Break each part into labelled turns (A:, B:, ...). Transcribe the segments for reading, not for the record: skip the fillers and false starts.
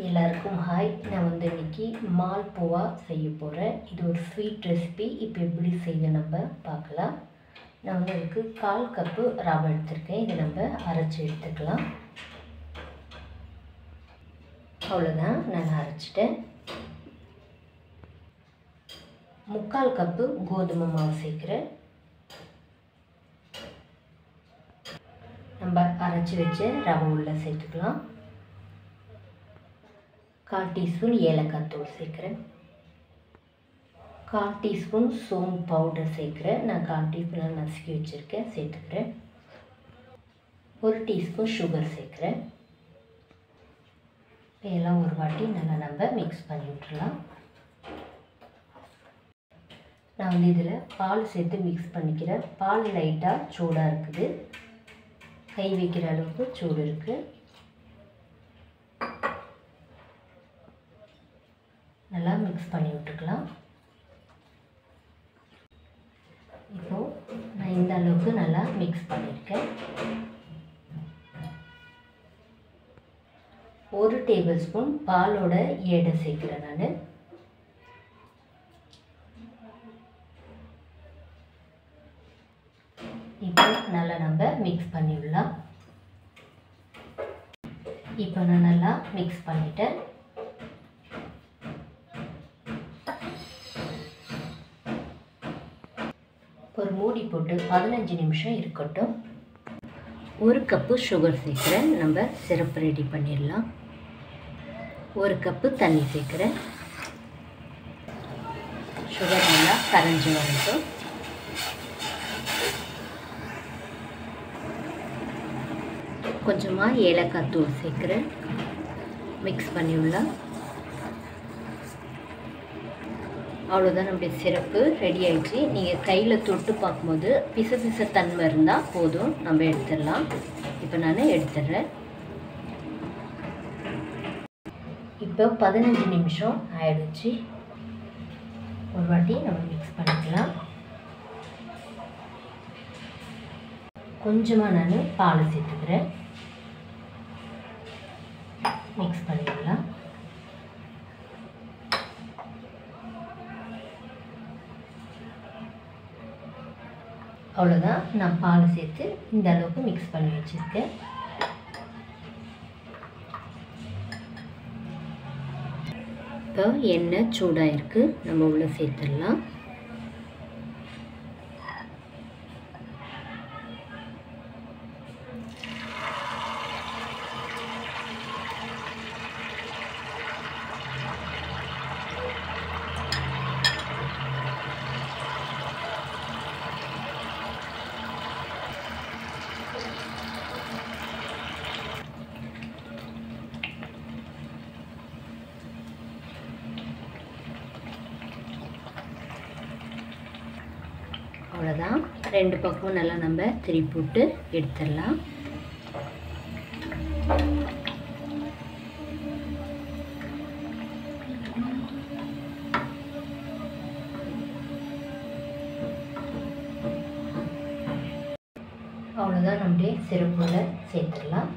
A: எல்லாருக்கும் ஹாய். நான் இன்னைக்கு மால்புவா செய்ய போகிறேன். இது ஒரு ஸ்வீட் ரெசிபி. இப்போ எப்படி செய்ய நம்ம பார்க்கலாம். நான் அதுக்கு 1/4 கப்பு ரவை எடுத்திருக்கேன். இதை நம்ம அரைச்சி எடுத்துக்கலாம். அவ்வளோதான், நான் அரைச்சிட்டேன். 3/4 கப்பு கோதுமை மாவு சேர்க்குறேன். நம்ம அரைச்சி வச்ச ரவை உள்ள சேர்த்துக்கலாம். 1/4 டீஸ்பூன் ஏலக்காய் தூள் சேர்க்குறேன். 1/4 டீஸ்பூன் சோம்பு பவுடர் சேர்க்குறேன். நான் 1/4 டீஸ்பூன் நசுக்கி வச்சுருக்கேன், சேர்த்துக்கிறேன். 1 டீஸ்பூன் சுகர் சேர்க்குறேன். எல்லாம் ஒரு வாட்டி நல்லா நம்ம மிக்ஸ் பண்ணி விட்டுடலாம். நான் இதில் பால் சேர்த்து மிக்ஸ் பண்ணிக்கிறேன். பால் லைட்டாக சூடாக இருக்குது, கை வைக்கிற அளவுக்கு சூடு இருக்குது. நல்லா மிக்ஸ் பண்ணி விட்டுக்கலாம். இப்போது நான் இந்த அளவுக்கு நல்லா மிக்ஸ் பண்ணியிருக்கேன். 1 டேபிள் ஸ்பூன் பாலோட எடை சேர்க்குறேன் நான். இப்போ நல்லா நம்ம மிக்ஸ் பண்ணிவிடலாம். இப்போ நான் நல்லா மிக்ஸ் பண்ணிட்டேன். ஒரு மூடி போட்டு 15 நிமிஷம் இருக்கட்டும். 1 கப்பு சுகர் சேர்க்குறேன். நம்ம சிரப் ரெடி பண்ணிடலாம். 1 கப்பு தண்ணி சேர்க்குறேன். சுகர் நல்லா கரைஞ்சி வரட்டும். கொஞ்சமாக ஏலக்காய் தூள் சேர்க்குறேன். மிக்ஸ் பண்ணிவிடலாம். அவ்வளோதான், நம்முடைய சிரப்பு ரெடி ஆகிடுச்சு. நீங்கள் கையில் தொட்டு பார்க்கும்போது பிச தன்மை இருந்தால் போதும், நம்ம எடுத்துடலாம். இப்போ நான் எடுத்துடுறேன். இப்போ 15 நிமிஷம் ஆயிடுச்சு. ஒரு வாட்டி நம்ம மிக்ஸ் பண்ணிக்கலாம். கொஞ்சமாக நான் பால் சேர்த்துக்கிறேன். மிக்ஸ் பண்ணிடலாம். அவ்வளோதான், நான் பால் சேர்த்து இந்த அளவுக்கு மிக்ஸ் பண்ணி வச்சுருக்கேன். இப்போ எண்ணெய் சூடாக இருக்குது, நம்ம உள்ள சேர்த்துடலாம். அவ்வளோதான், 2 பக்கமும் நல்லா நம்ம திருப்பி போட்டு எடுத்துடலாம். அவ்வளோதான், நம்முடைய சிரப்புல சேர்த்துடலாம்.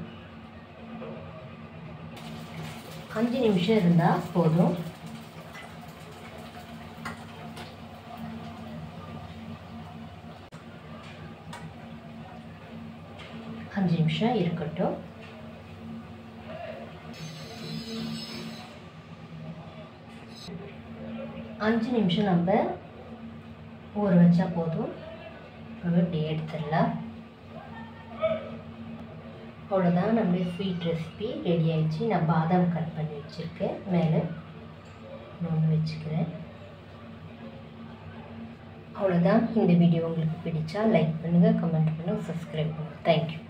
A: 5 நிமிஷம் இருந்தால் போதும். அஞ்சு நிமிஷம் இருக்கட்டும். அஞ்சு நிமிஷம் நம்ம ஊற வச்சா போதும். இப்படி எடுத்துடலாம். அவ்வளோதான், நம்மளுடைய ஸ்வீட் ரெசிபி ரெடி ஆயிடுச்சு. நான் பாதாம் கட் பண்ணி வச்சுருக்கேன், மேலே ஒன்று வச்சுக்கிறேன். அவ்வளோதான், இந்த வீடியோ உங்களுக்கு பிடிச்சா லைக் பண்ணுங்கள், கமெண்ட் பண்ணுங்கள், சப்ஸ்கிரைப் பண்ணுங்கள். தேங்க்யூ.